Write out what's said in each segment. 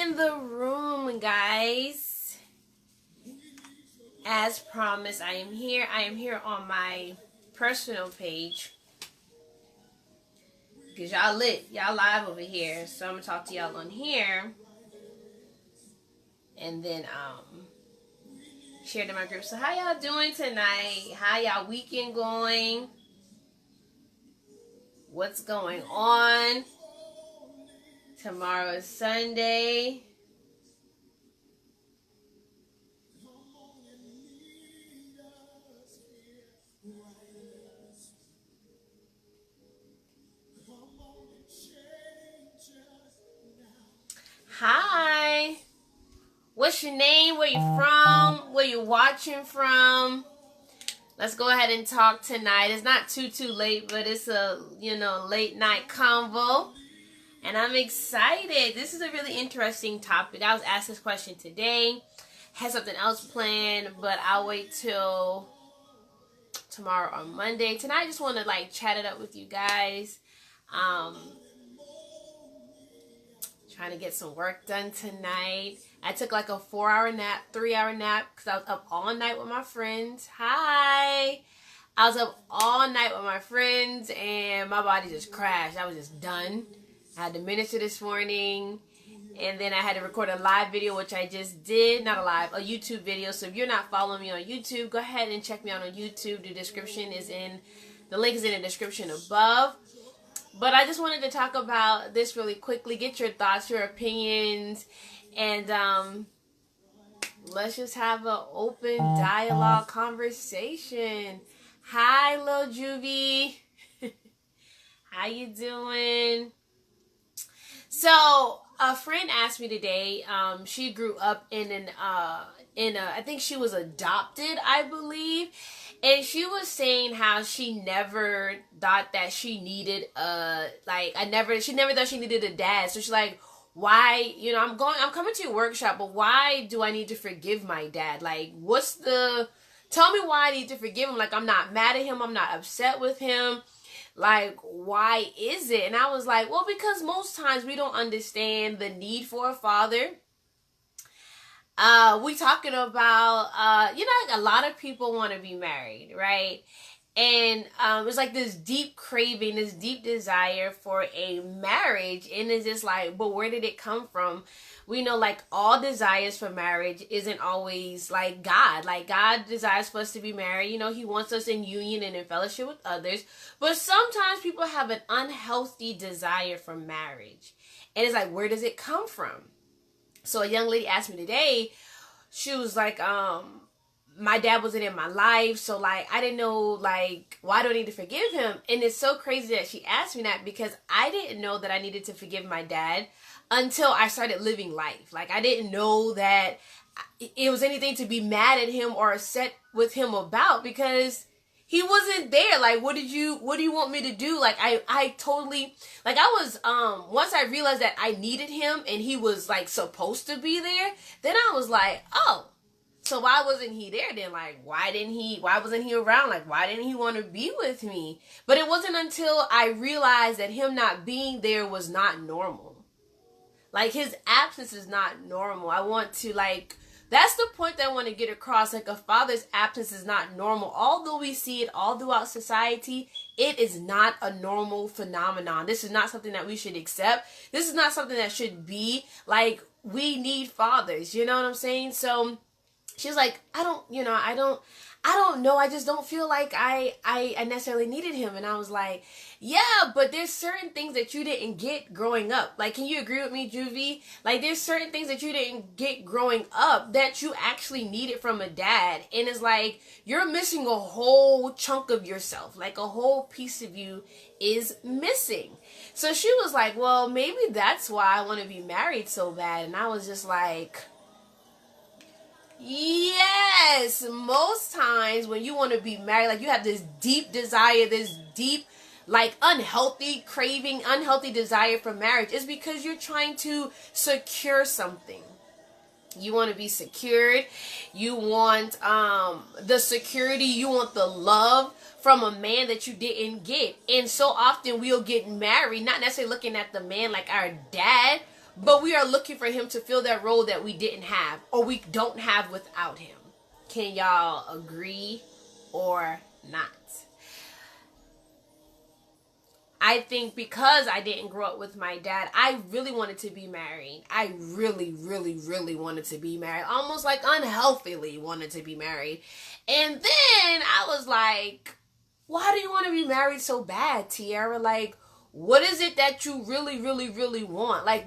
in the room, guys. As promised, I am here. I am here on my personal page. Because y'all lit. Y'all live over here. So I'm going to talk to y'all on here. And then share to my group. So how y'all doing tonight? How y'all weekend going? What's going on? Tomorrow is Sunday. Hi. What's your name? Where you from? Where you watching from? Let's go ahead and talk tonight. It's not too late, but it's a, late night convo. And I'm excited. This is a really interesting topic. I was asked this question today. Had something else planned, but I'll wait till tomorrow or Monday. Tonight I just want to chat it up with you guys. Trying to get some work done tonight. I took a 4-hour nap, 3-hour nap, because I was up all night with my friends. Hi! I was up all night with my friends, and my body just crashed. I was just done. I had to minister this morning, and then I had to record a live video, which I just did. Not a live, a YouTube video. So if you're not following me on YouTube, go ahead and check me out on YouTube. The link is in the description above. But I just wanted to talk about this really quickly. Get your thoughts, your opinions, and let's just have an open dialogue conversation. Hi, little Juvie. How you doing? So a friend asked me today. She grew up I think she was adopted, I believe. And she was saying how she never thought that she needed she never thought she needed a dad. So she's like, why, I'm coming to your workshop, but why do I need to forgive my dad? Tell me why I need to forgive him. I'm not mad at him. I'm not upset with him. Why is it? And I was like, well, because most times we don't understand the need for a father. We talking about, a lot of people want to be married, right? And it's this deep craving, this deep desire for a marriage. And it's just but where did it come from? We know all desires for marriage isn't always God. God desires for us to be married. He wants us in union and in fellowship with others. But sometimes people have an unhealthy desire for marriage. And it's where does it come from? So a young lady asked me today, she was my dad wasn't in my life, so I didn't know why do I need to forgive him? And it's so crazy that she asked me that, because I didn't know that I needed to forgive my dad until I started living life. I didn't know that it was anything to be mad at him or upset with him about, because he wasn't there. What do you want me to do? I totally, I was, once I realized that I needed him and he was supposed to be there, then I was oh, so why wasn't he there then? Why wasn't he around? Why didn't he want to be with me? But it wasn't until I realized that him not being there was not normal. His absence is not normal. I want to that's the point that I want to get across. A father's absence is not normal. Although we see it all throughout society, it is not a normal phenomenon. This is not something that we should accept. This is not something that should be. We need fathers. You know what I'm saying? So she was I don't know. I just don't feel I necessarily needed him. And I was yeah, but there's certain things that you didn't get growing up. Can you agree with me, Juvie? There's certain things that you didn't get growing up that you actually needed from a dad. And it's you're missing a whole chunk of yourself. A whole piece of you is missing. So she was well, maybe that's why I want to be married so bad. And I was just yes, most times when you want to be married, you have this deep desire, this deep, unhealthy craving, unhealthy desire for marriage, is because you're trying to secure something. You want to be secured. You want the security. You want the love from a man that you didn't get. And so often we'll get married, not necessarily looking at the man like our dad, but we are looking for him to fill that role that we didn't have or we don't have without him. Can y'all agree or not? I think because I didn't grow up with my dad, I really wanted to be married. I really, really, really wanted to be married. Almost like unhealthily wanted to be married. And then I was like, why do you want to be married so bad, Tiara? Like, what is it that you really, really, really want? Like,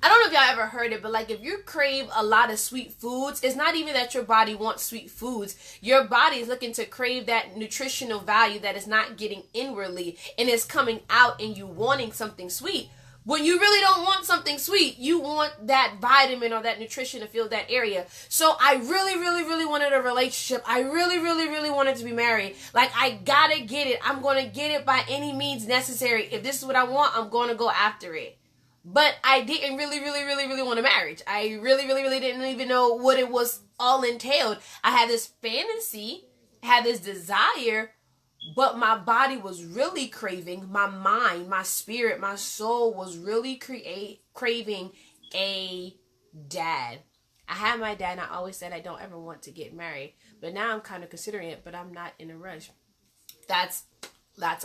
I don't know if y'all ever heard it, but like if you crave a lot of sweet foods, it's not even that your body wants sweet foods. Your body is looking to crave that nutritional value that is not getting inwardly and is coming out in you wanting something sweet. When you really don't want something sweet, you want that vitamin or that nutrition to fill that area. So I really, really, really wanted a relationship. I really, really, really wanted to be married. Like, I gotta get it. I'm gonna get it by any means necessary. If this is what I want, I'm gonna go after it. But I didn't really, really, really, really want a marriage. I really, really, really didn't even know what it was all entailed. I had this fantasy, had this desire, but my body was really craving, my mind, my spirit, my soul was really craving a dad. I had my dad and I always said I don't ever want to get married. But now I'm kind of considering it, but I'm not in a rush. That's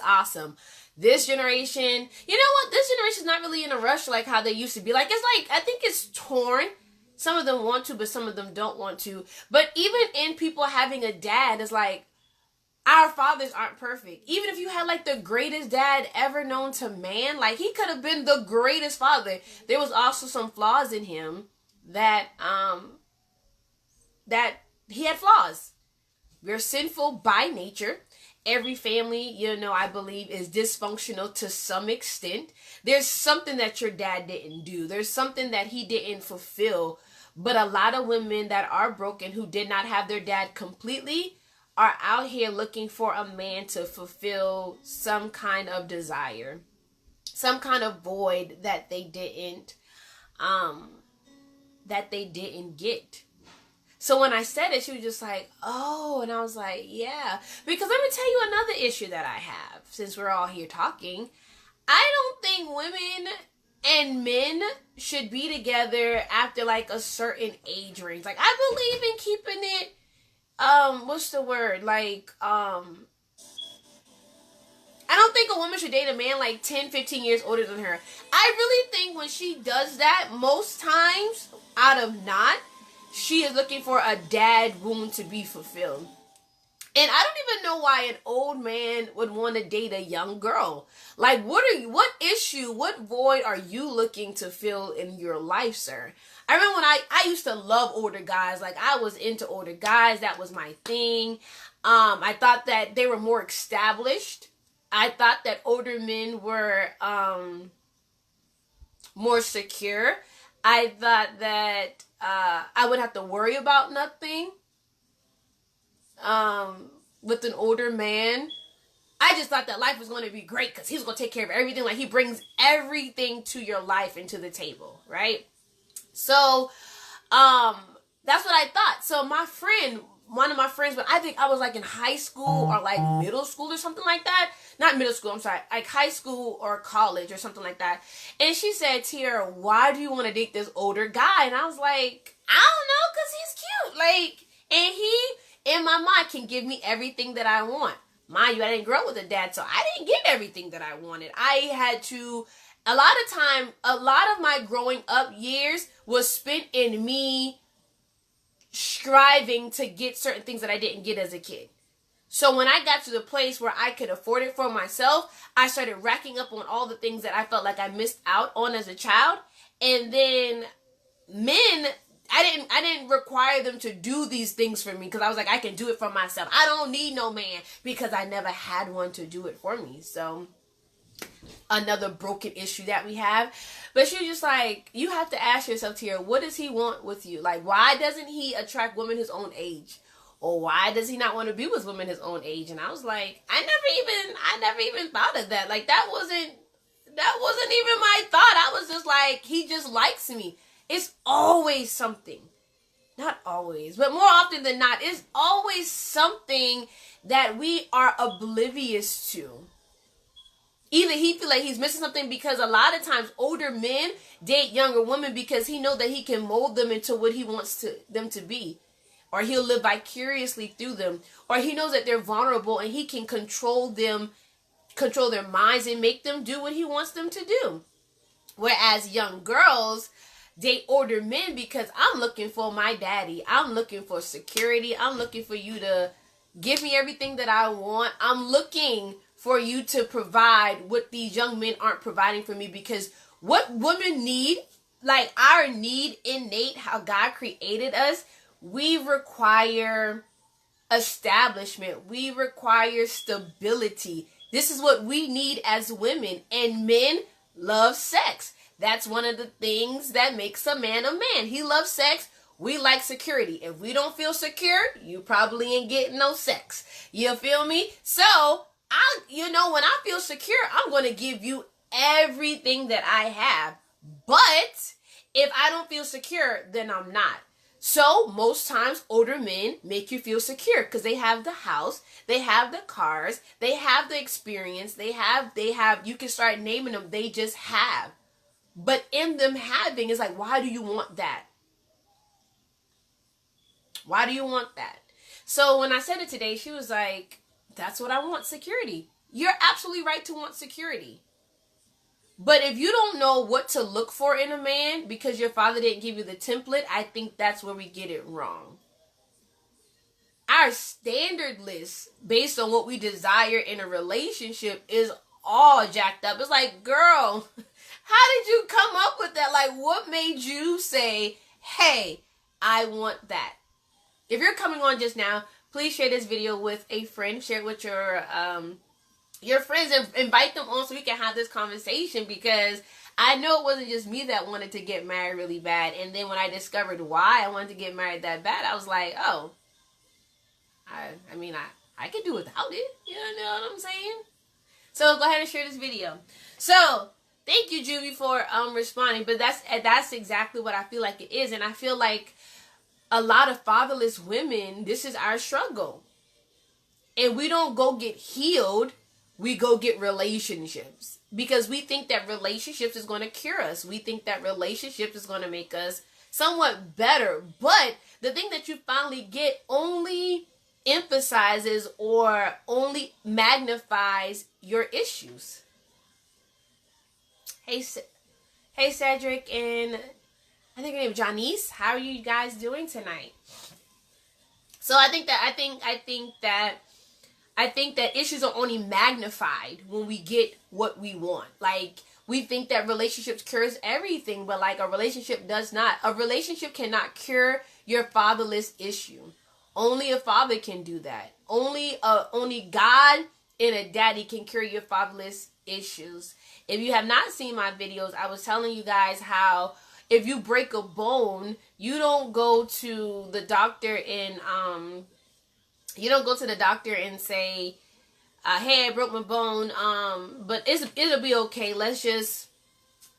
awesome. This generation, you know what? This generation is not really in a rush like how they used to be. Like, it's like, I think it's torn. Some of them want to, but some of them don't want to. But even in people having a dad, it's like, our fathers aren't perfect. Even if you had like the greatest dad ever known to man, like he could have been the greatest father. There was also some flaws in him that he had flaws. We're sinful by nature. Every family, you know, I believe is dysfunctional to some extent. There's something that your dad didn't do. There's something that he didn't fulfill. But a lot of women that are broken who did not have their dad completely are out here looking for a man to fulfill some kind of desire, some kind of void that they didn't get. So when I said it, she was just like, oh, and I was like, yeah. Because let me tell you another issue that I have, since we're all here talking. I don't think women and men should be together after like a certain age range. Like, I believe in keeping it, what's the word? Like, I don't think a woman should date a man like 10, 15 years older than her. I really think when she does that, most times out of not, she is looking for a dad wound to be fulfilled. And I don't even know why an old man would want to date a young girl. Like, what issue, what void are you looking to fill in your life, sir? I remember when I used to love older guys. Like, I was into older guys. That was my thing. I thought that they were more established. I thought that older men were more secure. I thought that I would have to worry about nothing with an older man. I just thought that life was going to be great because he was going to take care of everything. Like, he brings everything to your life and to the table, right? So that's what I thought. So one of my friends, but I think I was like in high school or like middle school or something like that. Not middle school, I'm sorry. Like high school or college or something like that. And she said, Tiara, why do you want to date this older guy? And I was like, I don't know, because he's cute. Like, and he, in my mind, can give me everything that I want. Mind you, I didn't grow up with a dad, so I didn't get everything that I wanted. I had to, a lot of my growing up years was spent in me striving to get certain things that I didn't get as a kid. So when I got to the place where I could afford it for myself, I started racking up on all the things that I felt like I missed out on as a child. And then men, I didn't require them to do these things for me because I was like, I can do it for myself. I don't need no man because I never had one to do it for me. So another broken issue that we have. But she was just like, you have to ask yourself, Tiara, what does he want with you? Like, why doesn't he attract women his own age? Or why does he not want to be with women his own age? And I was like, I never even thought of that. Like, that wasn't even my thought. I was just like, he just likes me. It's always something. Not always, but more often than not, it's always something that we are oblivious to. Either he feel like he's missing something, because a lot of times older men date younger women because he knows that he can mold them into what he wants them to be, or he'll live vicariously through them, or he knows that they're vulnerable and he can control their minds and make them do what he wants them to do. Whereas young girls date older men because I'm looking for my daddy. I'm looking for security. I'm looking for you to give me everything that I want. I'm looking for you to provide what these young men aren't providing for me, because what women need, like our need innate, how God created us, we require establishment. We require stability. This is what we need as women. And men love sex. That's one of the things that makes a man a man. He loves sex. We like security. If we don't feel secure, you probably ain't getting no sex. You feel me? So, when I feel secure, I'm going to give you everything that I have. But if I don't feel secure, then I'm not. So most times older men make you feel secure because they have the house, they have the cars, they have the experience, they have, you can start naming them, they just have. But in them having, it's like, why do you want that? Why do you want that? So when I said it today, she was like, that's what I want, security. You're absolutely right to want security. But if you don't know what to look for in a man because your father didn't give you the template, I think that's where we get it wrong. Our standard list based on what we desire in a relationship is all jacked up. It's like, girl, how did you come up with that? Like, what made you say, hey, I want that? If you're coming on just now, please share this video with a friend. Share it with your friends and invite them on so we can have this conversation, because I know it wasn't just me that wanted to get married really bad. And then when I discovered why I wanted to get married that bad, I was like, oh, I could do without it. You know what I'm saying? So go ahead and share this video. So thank you, Juvie, for responding. But that's exactly what I feel like it is. And I feel like a lot of fatherless women, this is our struggle. And we don't go get healed. We go get relationships because we think that relationships is going to cure us. We think that relationships is going to make us somewhat better. But the thing that you finally get only emphasizes or only magnifies your issues. Hey Cedric, and I think her name is Janice. How are you guys doing tonight? So I think that issues are only magnified when we get what we want. Like, we think that relationships cures everything, but like a relationship does not. A relationship cannot cure your fatherless issue. Only a father can do that. Only God and a daddy can cure your fatherless issues. If you have not seen my videos, I was telling you guys how if you break a bone, you don't go to the doctor and say, hey, I broke my bone, but it'll be okay. Let's just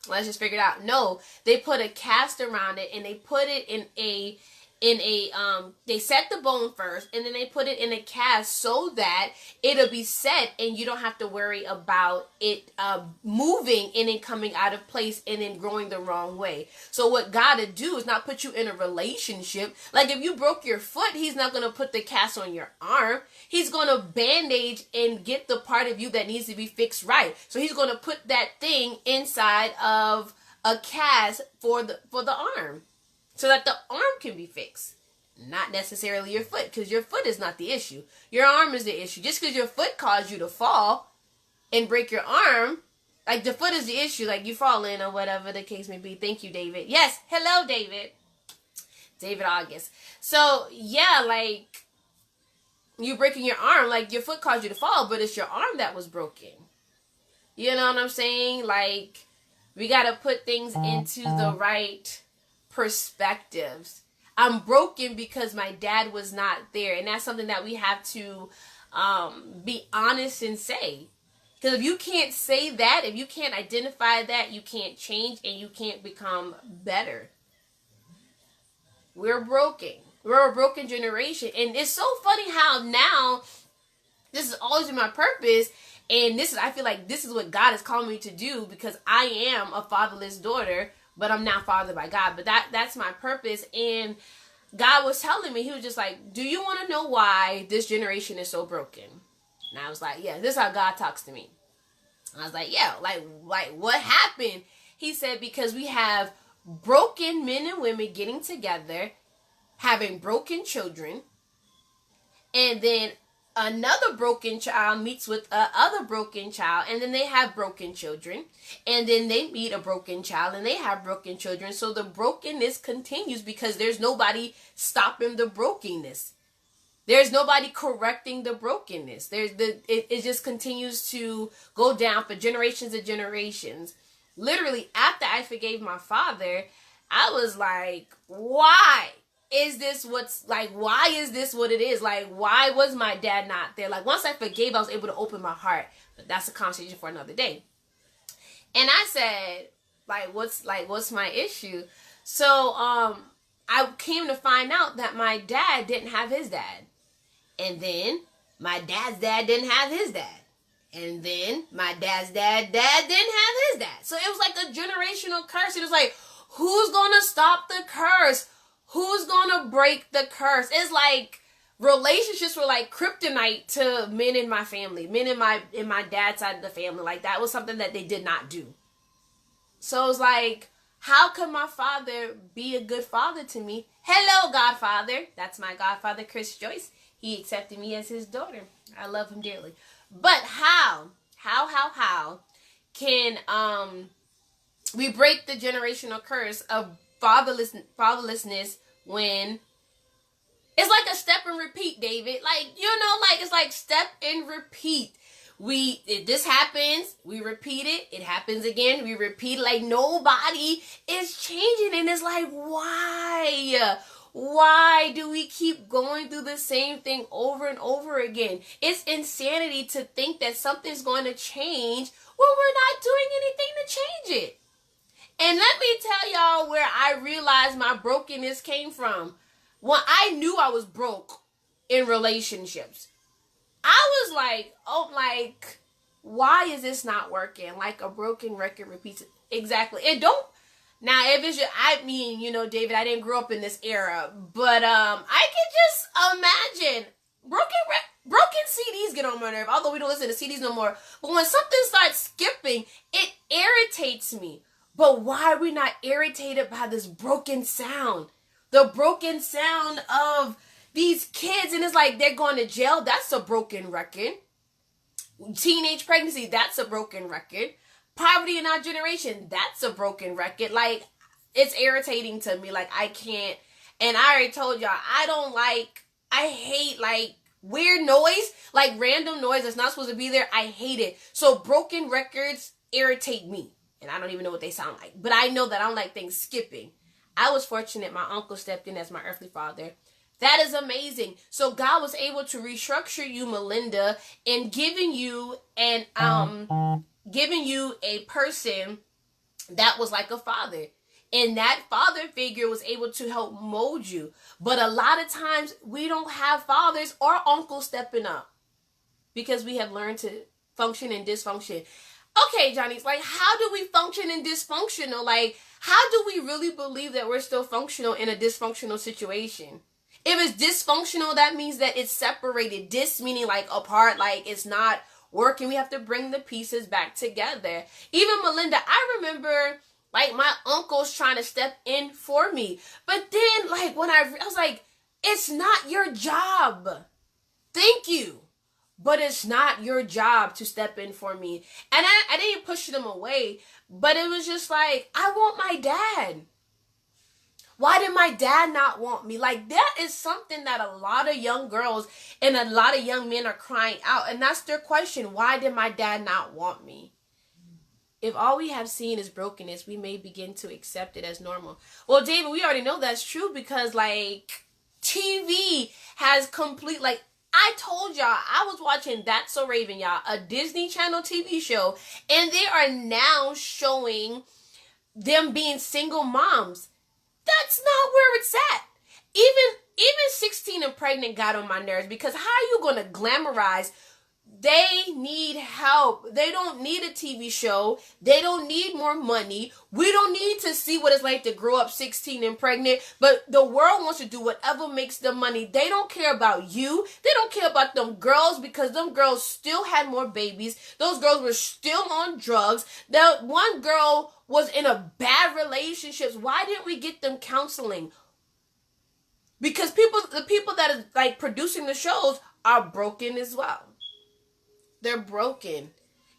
figure it out. No, they put a cast around it and they put it in a they set the bone first and then they put it in a cast so that it'll be set and you don't have to worry about it moving and then coming out of place and then growing the wrong way. So what God to do is not put you in a relationship. Like if you broke your foot, he's not going to put the cast on your arm. He's going to bandage and get the part of you that needs to be fixed right. So he's going to put that thing inside of a cast for the arm, so that the arm can be fixed. Not necessarily your foot, because your foot is not the issue. Your arm is the issue. Just because your foot caused you to fall and break your arm, like the foot is the issue, like you fall in or whatever the case may be. Thank you, David. Yes, hello, David. David August. So, yeah, like, you breaking your arm, like your foot caused you to fall, but it's your arm that was broken. You know what I'm saying? Like, we got to put things into the right perspectives. I'm broken because my dad was not there, and that's something that we have to be honest and say. Because if you can't say that, if you can't identify that, you can't change and you can't become better. We're broken. We're a broken generation, and it's so funny how now this has always been my purpose, And I feel like this is what God is calling me to do, because I am a fatherless daughter, but I'm not fathered by God. But that's my purpose. And God was telling me, he was just like, do you want to know why this generation is so broken? And I was like, yeah, this is how God talks to me. I was like, yeah, like what happened? He said, because we have broken men and women getting together, having broken children, and then another broken child meets with other broken child, and then they have broken children, and then they meet a broken child and they have broken children. So the brokenness continues because there's nobody stopping the brokenness. There's nobody correcting the brokenness. It just continues to go down for generations and generations. Literally, after I forgave my father, I was like, why is this why is this what it is? Like, why was my dad not there? Like, once I forgave, I was able to open my heart. But that's a conversation for another day. And I said, what's my issue? So, I came to find out that my dad didn't have his dad. And then my dad's dad didn't have his dad. And then my dad's dad didn't have his dad. So it was like a generational curse. It was like, who's going to stop the curse? Who's going to break the curse? It's like relationships were like kryptonite to men in my family, men in my dad's side of the family. Like, that was something that they did not do. So it was like, how could my father be a good father to me? Hello, Godfather. That's my Godfather, Chris Joyce. He accepted me as his daughter. I love him dearly. But how can we break the generational curse of fatherlessness when it's like a step and repeat, David? Like, it's like step and repeat. This happens, we repeat it, it happens again, we repeat it. Like, nobody is changing. And it's like, why? Why do we keep going through the same thing over and over again? It's insanity to think that something's going to change when we're not doing anything to change it. And let me tell y'all where I realized my brokenness came from. When I knew I was broke in relationships, I was like, why is this not working? Like a broken record repeats it. Exactly. And now, if it's David, I didn't grow up in this era, but I can just imagine broken CDs get on my nerve, although we don't listen to CDs no more. But when something starts skipping, it irritates me. But why are we not irritated by this broken sound? The broken sound of these kids, and it's like they're going to jail. That's a broken record. Teenage pregnancy, that's a broken record. Poverty in our generation, that's a broken record. Like, it's irritating to me. Like, I can't. And I already told y'all, I hate like weird noise, like random noise that's not supposed to be there. I hate it. So broken records irritate me. And I don't even know what they sound like. But I know that I don't like things skipping. I was fortunate my uncle stepped in as my earthly father. That is amazing. So God was able to restructure you, Melinda, in giving you a person that was like a father. And that father figure was able to help mold you. But a lot of times we don't have fathers or uncles stepping up because we have learned to function in dysfunction. Okay, Johnny's like, how do we function in dysfunctional? Like, how do we really believe that we're still functional in a dysfunctional situation? If it's dysfunctional, that means that it's separated. Dis meaning like apart, like it's not working. We have to bring the pieces back together. Even Melinda, I remember like my uncles trying to step in for me. But then like when I was like, it's not your job. Thank you. But it's not your job to step in for me. And I didn't push them away. But it was just like, I want my dad. Why did my dad not want me? Like, that is something that a lot of young girls and a lot of young men are crying out. And that's their question. Why did my dad not want me? If all we have seen is brokenness, we may begin to accept it as normal. Well, David, we already know that's true because, like, TV has complete, like, I told y'all, I was watching That's So Raven, y'all, a Disney Channel TV show, and they are now showing them being single moms. That's not where it's at. Even 16 and pregnant got on my nerves because how are you going to glamorize They need help. They don't need a TV show. They don't need more money. We don't need to see what it's like to grow up 16 and pregnant. But the world wants to do whatever makes them money. They don't care about you. They don't care about them girls, because them girls still had more babies. Those girls were still on drugs. The one girl was in a bad relationship. Why didn't we get them counseling? Because the people that are like producing the shows are broken as well. They're broken.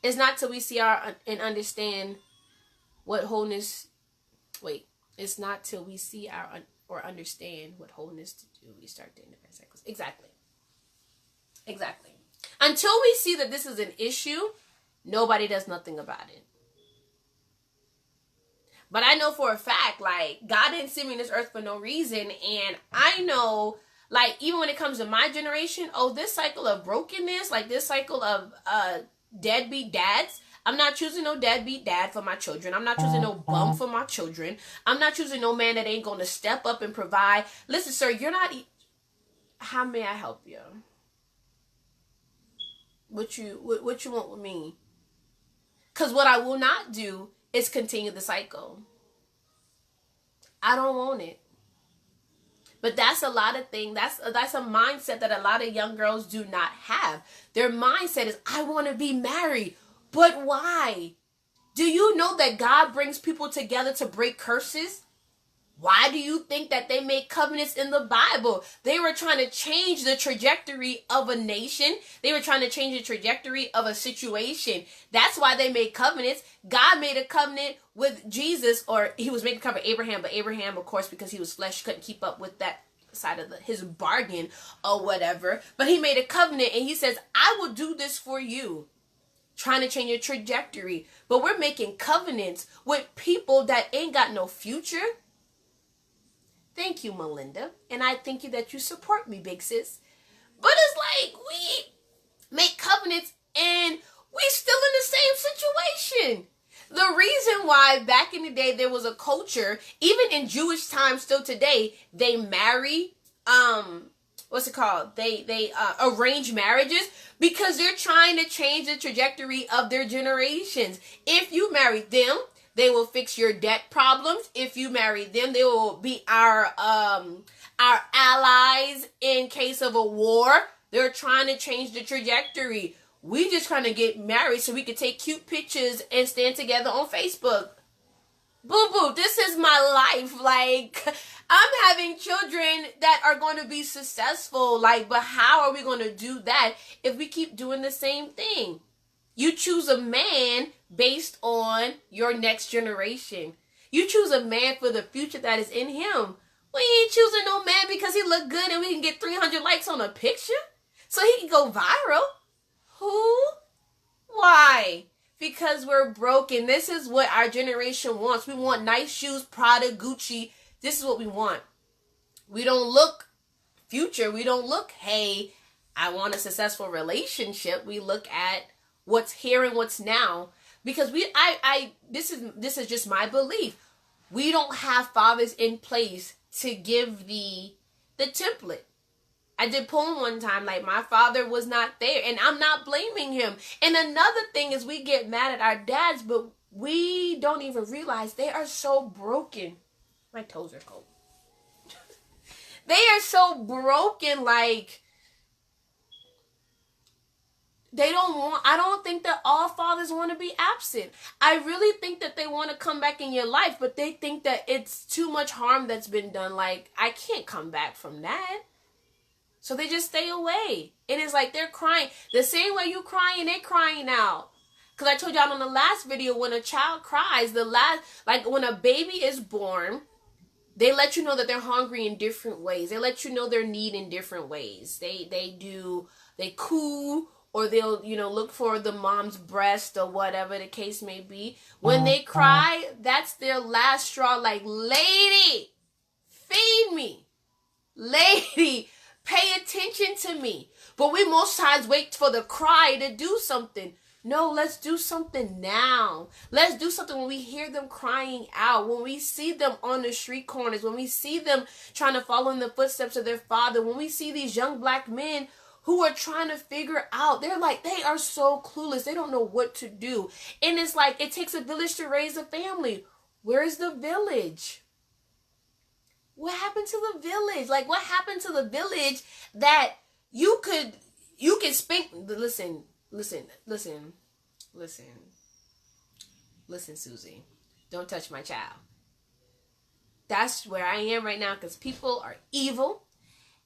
It's not till we see and understand what wholeness. Wait, it's not till we see or understand what wholeness to do we start to interrupt cycles. Exactly. Until we see that this is an issue, nobody does nothing about it. But I know for a fact, like, God didn't send me on this earth for no reason, and I know, like, even when it comes to my generation, this cycle of brokenness, like this cycle of deadbeat dads, I'm not choosing no deadbeat dad for my children. I'm not choosing no bum for my children. I'm not choosing no man that ain't going to step up and provide. Listen, sir, you're not... How may I help you? What you want with me? Because what I will not do is continue the cycle. I don't want it. But that's a lot of things. That's a mindset that a lot of young girls do not have. Their mindset is, I want to be married. But why? Do you know that God brings people together to break curses? Why do you think that they made covenants in the Bible? They were trying to change the trajectory of a nation. They were trying to change the trajectory of a situation. That's why they made covenants. God made a covenant with Jesus, or he was making a covenant with Abraham, but Abraham, of course, because he was flesh, couldn't keep up with that side of his bargain or whatever. But he made a covenant, and he says, I will do this for you. Trying to change your trajectory. But we're making covenants with people that ain't got no future. Thank you, Melinda. And I thank you that you support me, big sis. But it's like we make covenants and we still in the same situation. The reason why back in the day there was a culture, even in Jewish times still today, they marry, They arrange marriages because they're trying to change the trajectory of their generations. If you marry them, they will fix your debt problems. If you marry them, they will be our allies in case of a war. They're trying to change the trajectory. We just trying to get married so we can take cute pictures and stand together on Facebook. Boo boo, this is my life. Like, I'm having children that are going to be successful. Like, but how are we going to do that if we keep doing the same thing? You choose a man based on your next generation. You choose a man for the future that is in him. We ain't choosing no man because he look good and we can get 300 likes on a picture so he can go viral. Who? Why? Because we're broken. This is what our generation wants. We want nice shoes, Prada, Gucci. This is what we want. We don't look future. We don't look, hey, I want a successful relationship. We look at what's here and what's now. Because this is just my belief. We don't have fathers in place to give the template. I did poem one time, like my father was not there, and I'm not blaming him. And another thing is we get mad at our dads, but we don't even realize they are so broken. My toes are cold. They are so broken, like I don't think that all fathers want to be absent. I really think that they want to come back in your life, but they think that it's too much harm that's been done. Like, I can't come back from that. So they just stay away. And it's like they're crying. The same way you crying, they're crying out. Because I told y'all on the last video, when a child cries, when a baby is born, they let you know that they're hungry in different ways. They let you know their need in different ways. They coo, or they'll, look for the mom's breast or whatever the case may be. When they cry, that's their last straw. Like, lady, feed me. Lady, pay attention to me. But we most times wait for the cry to do something. No, let's do something now. Let's do something when we hear them crying out, when we see them on the street corners, when we see them trying to follow in the footsteps of their father, when we see these young black men who are trying to figure out. They're like, they are so clueless. They don't know what to do. And it's like, it takes a village to raise a family. Where's the village? What happened to the village? Like, what happened to the village that you could spank? Listen, Susie. Don't touch my child. That's where I am right now, because people are evil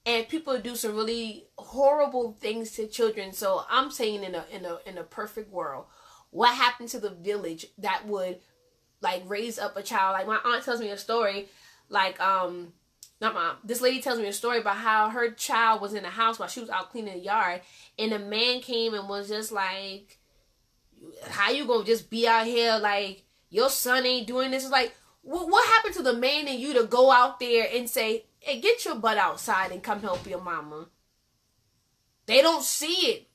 and people do some really horrible things to children. So I'm saying in a perfect world, what happened to the village that would like raise up a child? Like, my aunt tells me a story, like this lady tells me a story about how her child was in the house while she was out cleaning the yard, and a man came and was just like, how you gonna just be out here like your son ain't doing this? It's like, what happened to the man in you to go out there and say, hey, get your butt outside and come help your mama? They don't see it.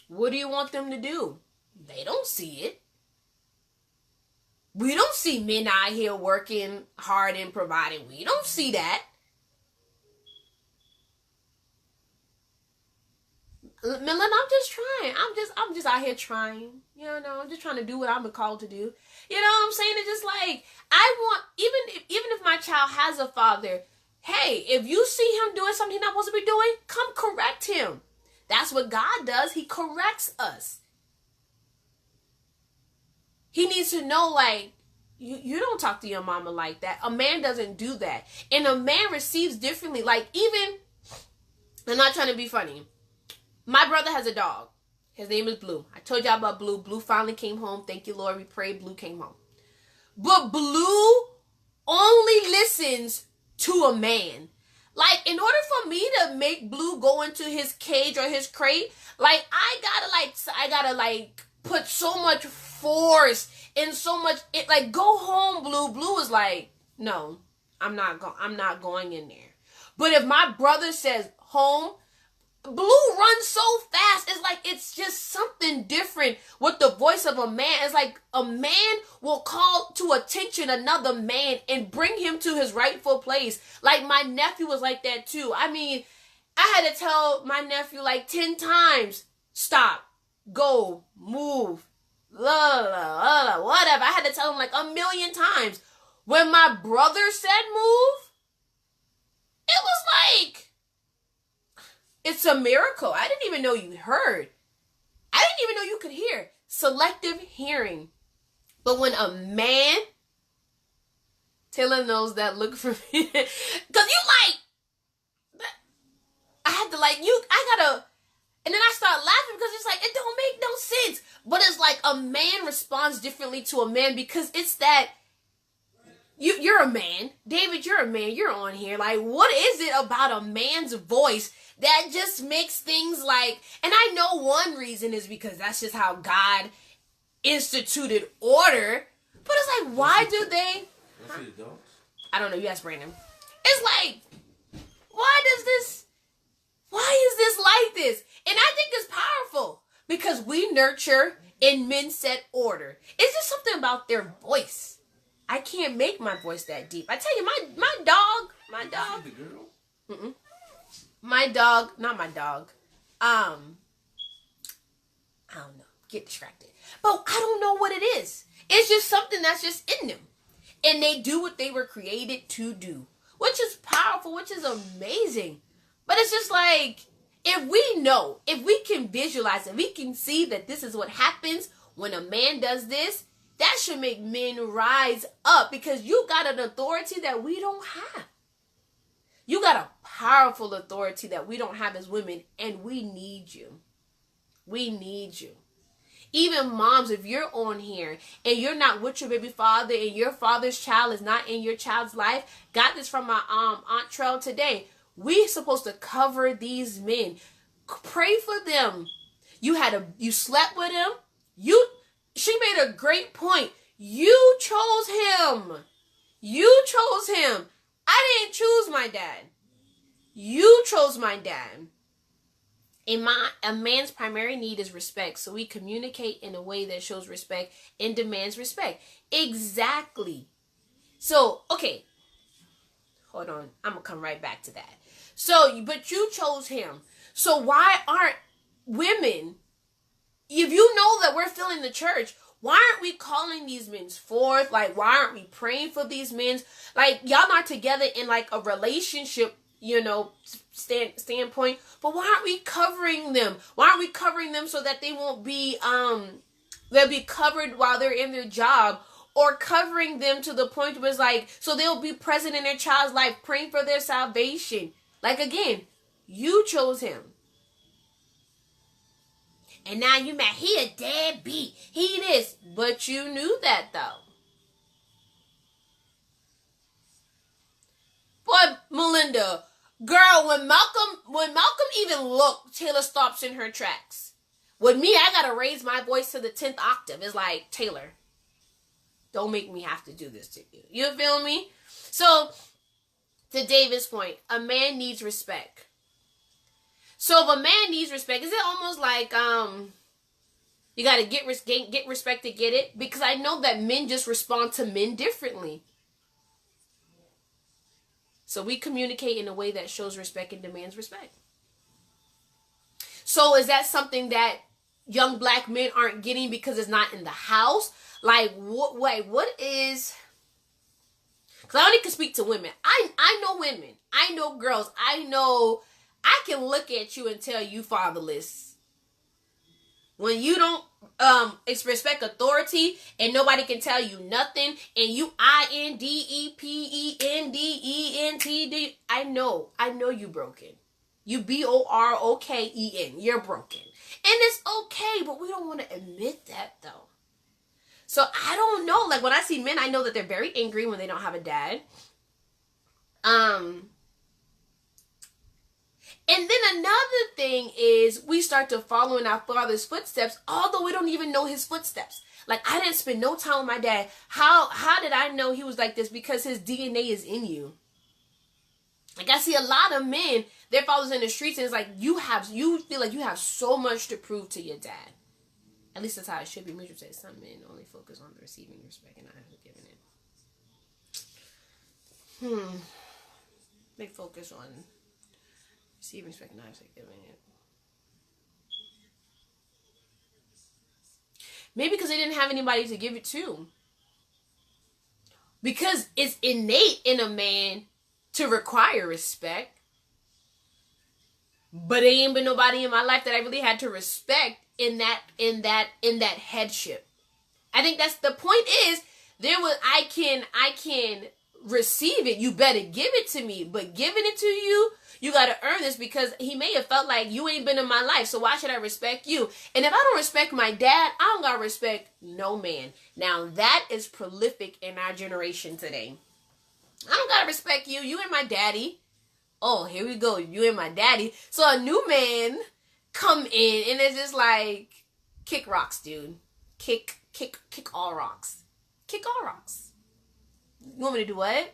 What do you want them to do? They don't see it. We don't see men out here working hard and providing. We don't see that. Millen, I'm just trying. I'm just out here trying. You know, I'm just trying to do what I'm called to do. You know what I'm saying? It's just like, I want, even if my child has a father, hey, if you see him doing something he's not supposed to be doing, come correct him. That's what God does. He corrects us. He needs to know, like, you don't talk to your mama like that. A man doesn't do that. And a man receives differently. Like, even, I'm not trying to be funny. My brother has a dog. His name is Blue. I told y'all about Blue. Blue finally came home. Thank you, Lord. We prayed. Blue came home. But Blue only listens to a man. Like, in order for me to make Blue go into his cage or his crate, like, I gotta put so much force and so much, like, go home, Blue. Blue is like, no, I'm not going in there. But if my brother says home, Blue runs so fast. It's like, it's just something different with the voice of a man. It's like a man will call to attention another man and bring him to his rightful place. Like, my nephew was like that too. I mean, I had to tell my nephew like 10 times, stop, go, move, whatever. I had to tell him like 1,000,000 times. When my brother said move, it was like, it's a miracle. I didn't even know you heard. I didn't even know you could hear. Selective hearing. But when a man, Taylor knows that look for me. Because you like, I had to like, and then I start laughing because it's like, it don't make no sense. But it's like a man responds differently to a man because it's that, you're a man. David, you're a man. You're on here. Like, what is it about a man's voice that just makes things like, and I know one reason is because that's just how God instituted order, but it's like, why do they? Huh? I don't know. You ask Brandon. It's like, why is this like this? And I think it's powerful because we nurture and men set order. It's just something about their voice. I can't make my voice that deep. I tell you, my dog. My dog, not my dog. I don't know. Get distracted. But I don't know what it is. It's just something that's just in them. And they do what they were created to do. Which is powerful, which is amazing. But it's just like, if we know, if we can visualize it, we can see that this is what happens when a man does this, that should make men rise up because you got an authority that we don't have. You got a powerful authority that we don't have as women, and we need you. We need you. Even moms, if you're on here and you're not with your baby father and your father's child is not in your child's life, got this from my Aunt Trell today. We're supposed to cover these men. Pray for them. You slept with him. She made a great point. You chose him. You chose him. I didn't choose my dad. You chose my dad. A man's primary need is respect. So we communicate in a way that shows respect and demands respect. Exactly. So, okay. Hold on. I'm going to come right back to that. So, but you chose him. So why aren't women, if you know that we're filling the church, why aren't we calling these men forth? Like, why aren't we praying for these men? Like, y'all not together in like a relationship, standpoint, but why aren't we covering them? Why aren't we covering them so that they won't be, they'll be covered while they're in their job, or covering them to the point where it's like, so they'll be present in their child's life, praying for their salvation. Like, again, you chose him. And now you mad, he a deadbeat, he this. But you knew that though. Boy, Melinda, girl, when Malcolm even looked, Taylor stops in her tracks. With me, I gotta raise my voice to the 10th octave. It's like, Taylor, don't make me have to do this to you. You feel me? So, to David's point, a man needs respect. So if a man needs respect, is it almost like you gotta get respect to get it? Because I know that men just respond to men differently. So we communicate in a way that shows respect and demands respect. So is that something that young black men aren't getting because it's not in the house? Like, what is... Because I only can speak to women. I know women. I know girls. I can look at you and tell you fatherless. When you don't respect authority and nobody can tell you nothing, and you INDEPENDENTD, I know you broken. You BOROKEN. You're broken. And it's okay, but we don't want to admit that though. So I don't know. Like when I see men, I know that they're very angry when they don't have a dad. And then another thing is we start to follow in our father's footsteps, although we don't even know his footsteps. Like, I didn't spend no time with my dad. How did I know he was like this? Because his DNA is in you. Like, I see a lot of men, their fathers in the streets, and it's like, you feel like you have so much to prove to your dad. At least that's how it should be. We should say some men only focus on the receiving respect and not giving it. They focus on receiving respect, not giving it. Maybe because they didn't have anybody to give it to. Because it's innate in a man to require respect. But there ain't been nobody in my life that I really had to respect in that headship. I think that's the point is I can receive it. You better give it to me. But giving it to you, you got to earn this, because he may have felt like you ain't been in my life, so why should I respect you? And if I don't respect my dad, I don't got to respect no man. Now, that is prolific in our generation today. I don't got to respect you. You ain't my daddy. Oh, here we go. You ain't my daddy. So a new man come in, and it's just like, kick rocks, dude. Kick all rocks. Kick all rocks. You want me to do what?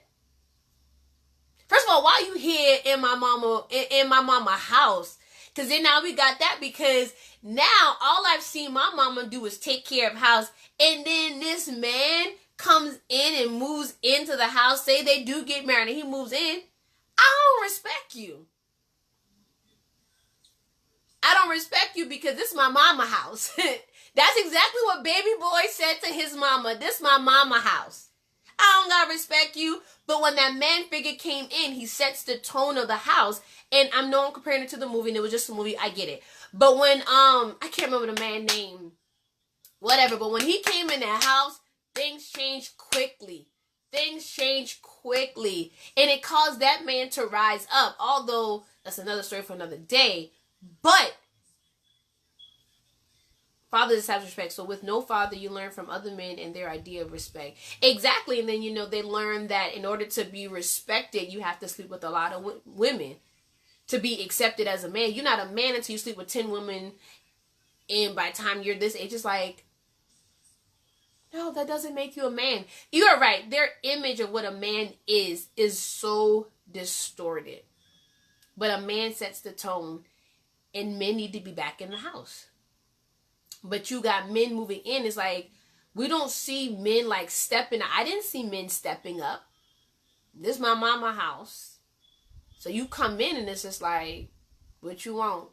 First of all, why you here in my mama house? Because then now we got that, because now all I've seen my mama do is take care of house, and then this man comes in and moves into the house. Say they do get married and he moves in. I don't respect you. I don't respect you because this is my mama house. That's exactly what baby boy said to his mama. This my mama house. I don't gotta respect you. But when that man figure came in, he sets the tone of the house. And I know I'm comparing it to the movie, and it was just a movie. I get it. But when I can't remember the man's name. Whatever. But when he came in that house, things changed quickly. Things changed quickly. And it caused that man to rise up. Although that's another story for another day. But father just has respect. So with no father, you learn from other men and their idea of respect. Exactly. And then, they learn that in order to be respected, you have to sleep with a lot of women to be accepted as a man. You're not a man until you sleep with 10 women. And by the time you're this age, it's like, no, that doesn't make you a man. You're right. Their image of what a man is so distorted. But a man sets the tone, and men need to be back in the house. But you got men moving in. It's like, we don't see men like stepping up. I didn't see men stepping up. This is my mama house. So you come in and it's just like, but you won't.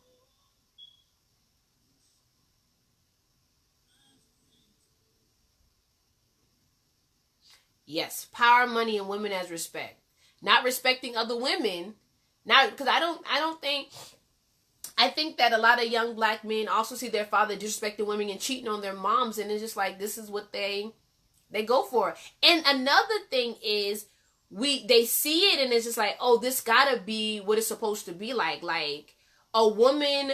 Yes, power, money, and women as respect. Not respecting other women. Not because I think that a lot of young black men also see their father disrespecting women and cheating on their moms, and it's just like this is what they go for. And another thing is they see it and it's just like, oh, this gotta be what it's supposed to be like. Like a woman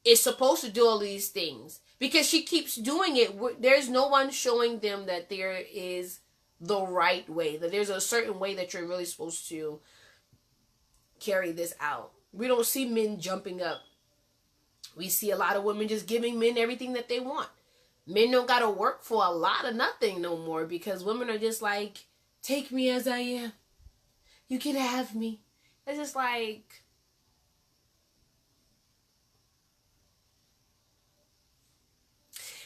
is supposed to do all these things because she keeps doing it. There's no one showing them that there is the right way, that there's a certain way that you're really supposed to carry this out. We don't see men jumping up. We see a lot of women just giving men everything that they want. Men don't gotta work for a lot of nothing no more because women are just like, take me as I am. You can have me. It's just like,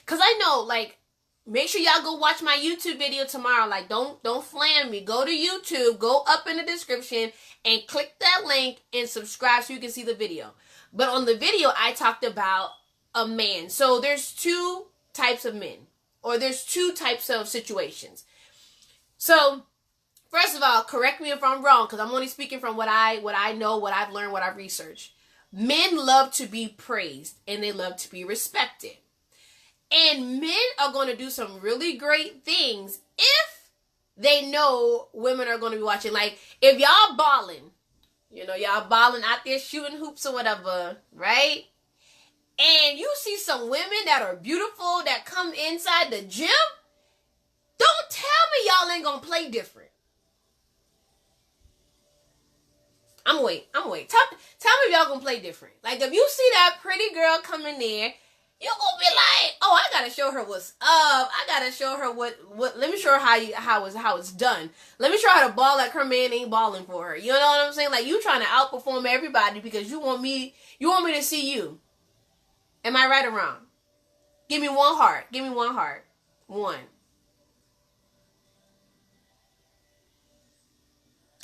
because I know, like, make sure y'all go watch my YouTube video tomorrow. Like, don't flam me. Go to YouTube, go up in the description, and click that link and subscribe so you can see the video. But on the video, I talked about a man. So there's two types of men, or there's two types of situations. So first of all, correct me if I'm wrong, because I'm only speaking from what I know, what I've learned, what I've researched. Men love to be praised and they love to be respected. And men are going to do some really great things if they know women are going to be watching. Like, if y'all balling, y'all balling out there shooting hoops or whatever, right? And you see some women that are beautiful that come inside the gym, don't tell me y'all ain't going to play different. I'm wait. Tell me if y'all going to play different. Like, if you see that pretty girl come in there, you're gonna be like, oh, I gotta show her what's up. I gotta show her what let me show her how it's done. Let me show her how to ball like her man ain't balling for her. You know what I'm saying? Like, you trying to outperform everybody because you want me to see you. Am I right or wrong? Give me one heart. One.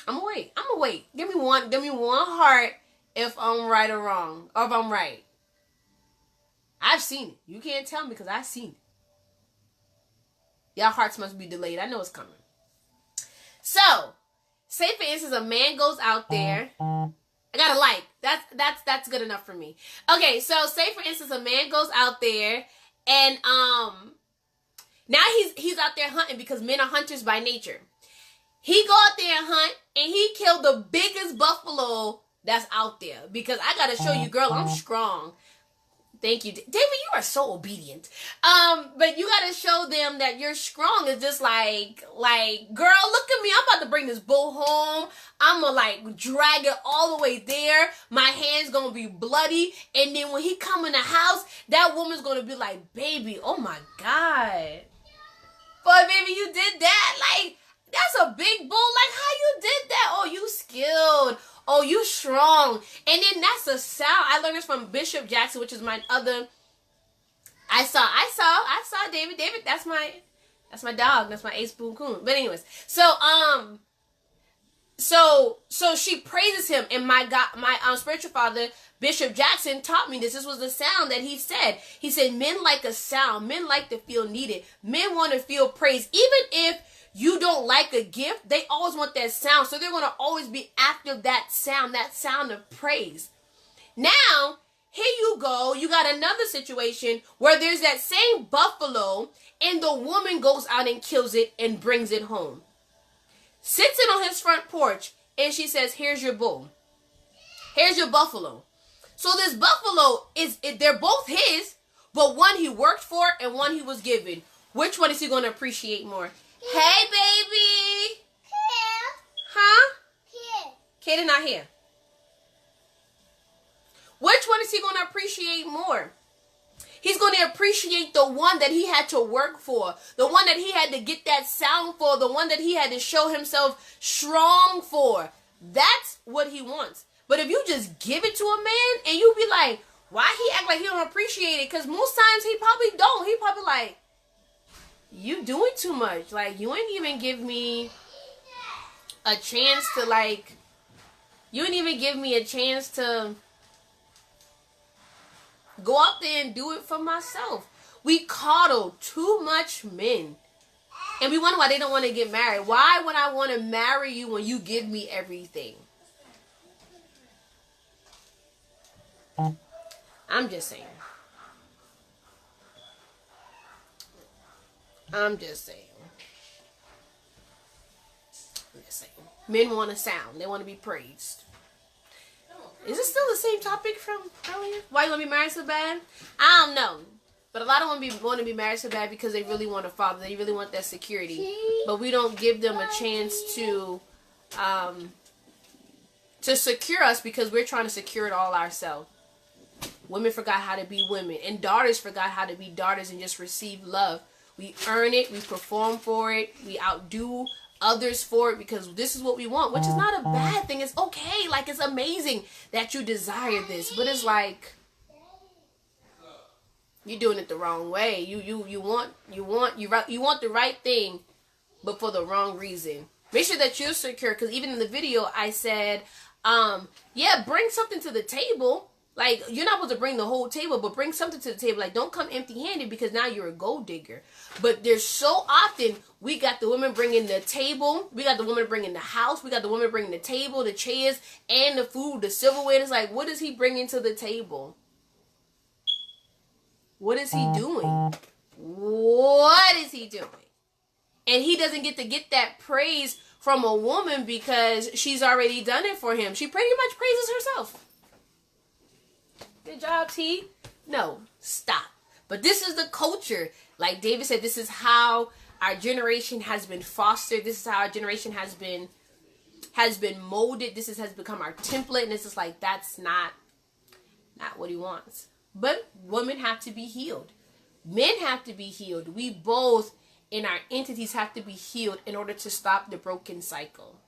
I'm gonna wait. Give me one heart if I'm right or wrong. Or if I'm right. I've seen it. You can't tell me because I've seen it. Y'all hearts must be delayed. I know it's coming. So, say for instance, a man goes out there. I got a like. That's good enough for me. Okay, so say for instance, a man goes out there and now he's out there hunting because men are hunters by nature. He go out there and hunt and he killed the biggest buffalo that's out there because I gotta show you, girl, I'm strong. Thank you. David, you are so obedient. But you gotta show them that you're strong. It's just like, girl, look at me. I'm about to bring this bull home. I'm gonna like drag it all the way there. My hand's gonna be bloody. And then when he come in the house, that woman's gonna be like, baby, oh my God. But baby, you did that. Like, that's a big bull. Like, how you did that? Oh, you skilled. Oh, you strong. And then that's a sound. I learned this from Bishop Jackson, which is my other. I saw David. David, that's my dog. That's my ace boon coon. But anyways, so she praises him, and my spiritual father, Bishop Jackson, taught me this. This was the sound that he said. He said, men like a sound. Men like to feel needed. Men want to feel praised. Even if you don't like a gift, they always want that sound. So they're going to always be after that sound of praise. Now, here you go. You got another situation where there's that same buffalo and the woman goes out and kills it and brings it home. Sits it on his front porch and she says, here's your bull. Here's your buffalo. So this buffalo, they're both his, but one he worked for and one he was given. Which one is he going to appreciate more? Hey, baby. Here. Huh? Here. Kate is not here. Which one is he going to appreciate more? He's going to appreciate the one that he had to work for, the one that he had to get that sound for, the one that he had to show himself strong for. That's what he wants. But if you just give it to a man and you be like, why he act like he don't appreciate it? Because most times he probably don't. He probably like, you doing too much. Like, you ain't even give me a chance to, like, you ain't even give me a chance to go out there and do it for myself. We coddle too much men. And we wonder why they don't want to get married. Why would I want to marry you when you give me everything? I'm just saying. I'm just saying. Men want to sound. They want to be praised. Is it still the same topic from earlier? Why you want to be married so bad? I don't know. But a lot of them want to be married so bad because they really want a father. They really want that security. But we don't give them a chance to secure us because we're trying to secure it all ourselves. Women forgot how to be women. And daughters forgot how to be daughters and just receive love. We earn it. We perform for it. We outdo others for it because this is what we want, which is not a bad thing. It's okay. Like, it's amazing that you desire this. But it's like, you're doing it the wrong way. You want the right thing, but for the wrong reason. Make sure that you're secure, because even in the video I said, yeah, bring something to the table. Like, you're not supposed to bring the whole table, but bring something to the table. Like, don't come empty-handed because now you're a gold digger. But there's so often, we got the women bringing the table. We got the women bringing the house. We got the women bringing the table, the chairs, and the food, the silverware. It's like, what is he bringing to the table? What is he doing? What is he doing? And he doesn't get to get that praise from a woman because she's already done it for him. She pretty much praises herself. Good job, T. No, stop. But this is the culture. Like David said, this is how our generation has been fostered. This is how our generation has been molded. This has become our template. And it's just like, that's not what he wants. But women have to be healed. Men have to be healed. We both in our entities have to be healed in order to stop the broken cycle.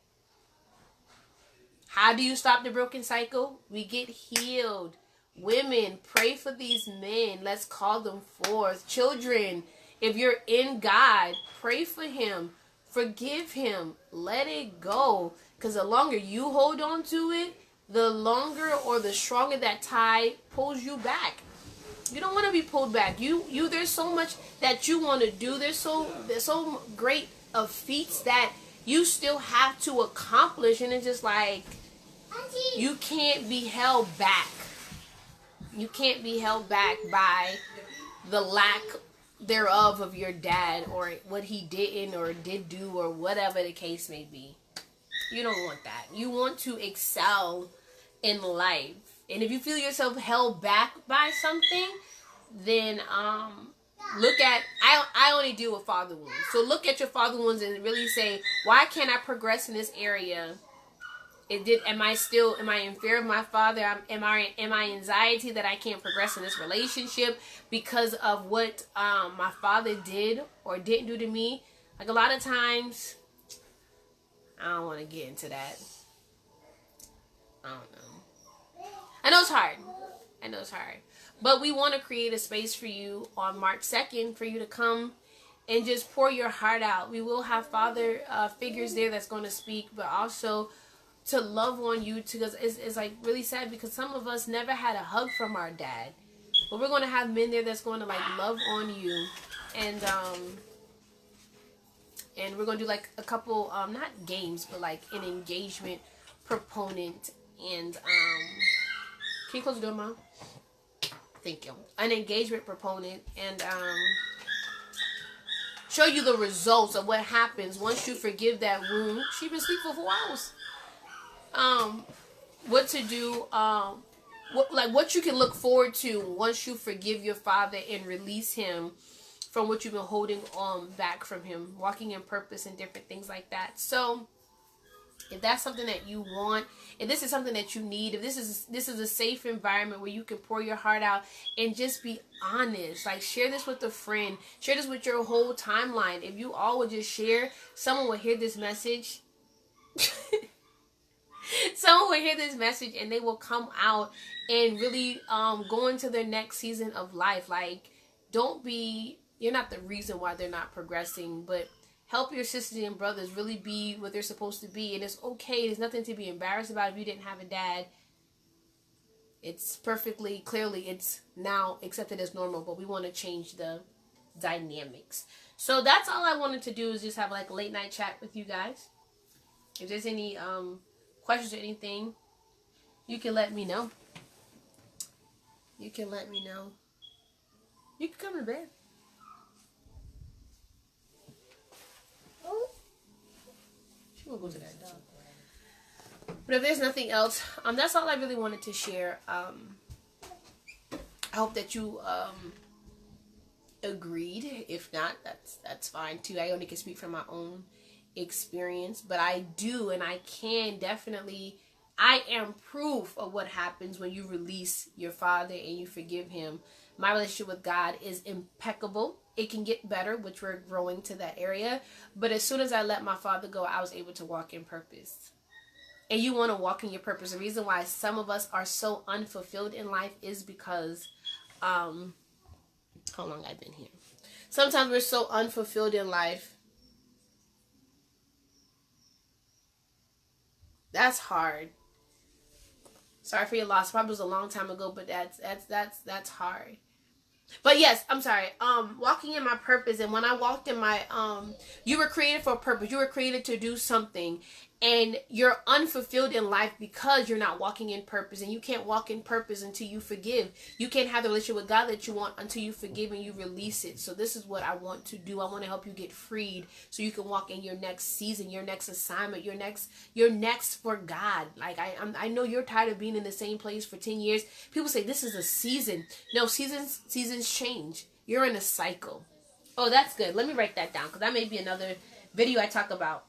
How do you stop the broken cycle? We get healed. Women, pray for these men. Let's call them forth. Children, if you're in God, pray for him. Forgive him. Let it go. Because the longer you hold on to it, the longer or the stronger that tie pulls you back. You don't want to be pulled back. There's so much that you want to do. There's so great of feats that you still have to accomplish. And it's just like, you can't be held back. You can't be held back by the lack thereof of your dad or what he didn't or did do or whatever the case may be. You don't want that. You want to excel in life. And if you feel yourself held back by something, then look at, I only deal with father wounds. So look at your father wounds and really say, why can't I progress in this area? Am I in fear of my father? Am I anxiety that I can't progress in this relationship because of what my father did or didn't do to me? Like, a lot of times, I don't want to get into that. I don't know. I know it's hard. But we want to create a space for you on March 2nd for you to come and just pour your heart out. We will have father figures there that's going to speak, but also to love on you, because it's like really sad because some of us never had a hug from our dad. But we're going to have men there that's going to like love on you. And we're going to do like a couple, not games, but like an engagement proponent. And, can you close the door, Mom? Thank you. An engagement proponent. And, show you the results of what happens once you forgive that wound. She been asleep for 4 hours. What to do, what you can look forward to once you forgive your father and release him from what you've been holding on back from him, walking in purpose and different things like that. So if that's something that you want, if this is something that you need, if this is a safe environment where you can pour your heart out and just be honest, like share this with a friend, share this with your whole timeline. If you all would just share, someone will hear this message. Someone will hear this message and they will come out and really go into their next season of life. Like, you're not the reason why they're not progressing, but help your sisters and brothers really be what they're supposed to be. And it's okay. There's nothing to be embarrassed about if you didn't have a dad. It's perfectly clearly it's now accepted as normal, but we want to change the dynamics. So that's all I wanted to do, is just have like a late night chat with you guys. If there's any questions or anything, you can let me know. You can let me know. You can come to bed. She won't go to that dog. But if there's nothing else, that's all I really wanted to share. I hope that you agreed. If not, that's fine too. I only can speak from my own experience, but I do, and I can definitely, I am proof of what happens when you release your father and you forgive him. My relationship with God is impeccable. It can get better, which we're growing to that area, but as soon as I let my father go, I was able to walk in purpose. And you want to walk in your purpose. The reason why some of us are so unfulfilled in life is because how long I've been here. Sometimes we're so unfulfilled in life. That's hard. Sorry for your loss. Probably was a long time ago, but that's hard. But yes, I'm sorry. Walking in my purpose, and when I walked in my you were created for a purpose. You were created to do something, and you're unfulfilled in life because you're not walking in purpose, and you can't walk in purpose until you forgive. You can't have the relationship with God that you want until you forgive and you release it. So this is what I want to do. I want to help you get freed so you can walk in your next season, your next assignment, your next for God. Like I know you're tired of being in the same place for 10 years. People say this is a season. No, seasons change. You're in a cycle. Oh, that's good. Let me write that down, because that may be another video I talk about.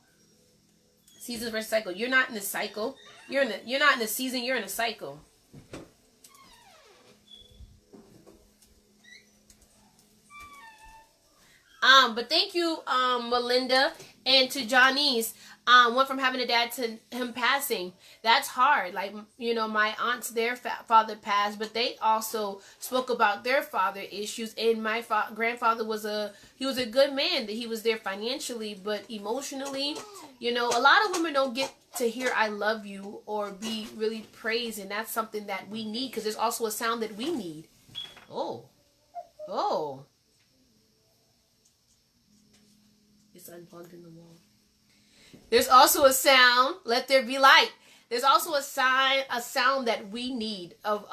Seasons versus cycle. You're not in the cycle. You're not in the season. You're in a cycle. But thank you, Melinda, and to Johnny's. Went from having a dad to him passing. That's hard. Like, you know, my aunts, their father passed, but they also spoke about their father issues. And my grandfather was a good man. He was there financially, but emotionally, you know, a lot of women don't get to hear "I love you" or be really praised, and that's something that we need, because there's also a sound that we need. Oh, it's unplugged in the wall. There's also a sound, let there be light. There's also a sound that we need of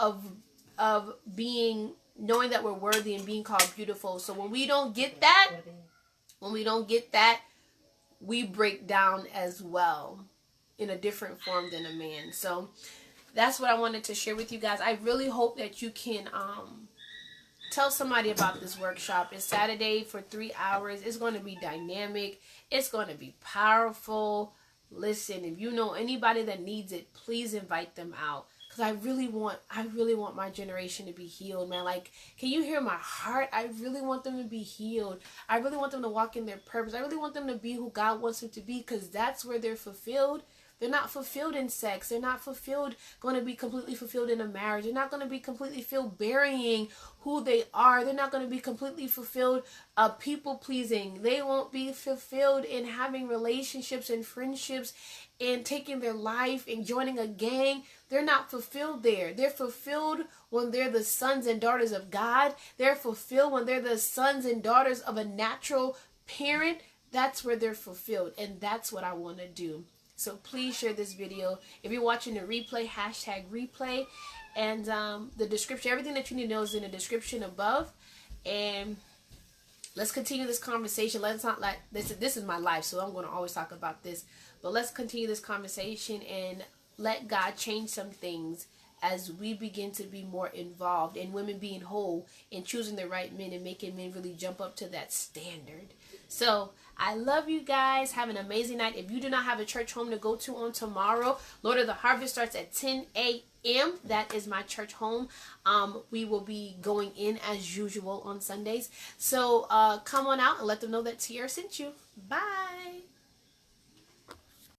being, knowing that we're worthy and being called beautiful. So when we don't get that, we break down as well in a different form than a man. So that's what I wanted to share with you guys. I really hope that you can tell somebody about this workshop. It's Saturday for 3 hours. It's going to be dynamic. It's going to be powerful. Listen, if you know anybody that needs it, please invite them out. Because I really want my generation to be healed, man. Like, can you hear my heart? I really want them to be healed. I really want them to walk in their purpose. I really want them to be who God wants them to be, because that's where they're fulfilled. They're not fulfilled in sex. They're not going to be completely fulfilled in a marriage. They're not going to be completely fulfilled burying who they are. They're not going to be completely fulfilled people pleasing. They won't be fulfilled in having relationships and friendships and taking their life and joining a gang. They're not fulfilled there. They're fulfilled when they're the sons and daughters of God. They're fulfilled when they're the sons and daughters of a natural parent. That's where they're fulfilled, and that's what I want to do. So please share this video. If you're watching the replay, #replay. And the description, everything that you need to know is in the description above. And let's continue this conversation. Let's not let this is my life, so I'm going to always talk about this. But let's continue this conversation and let God change some things as we begin to be more involved in women being whole and choosing the right men and making men really jump up to that standard. So I love you guys. Have an amazing night. If you do not have a church home to go to on tomorrow, Lord of the Harvest starts at 10 a.m. That is my church home. We will be going in as usual on Sundays. So come on out and let them know that Tiara sent you. Bye.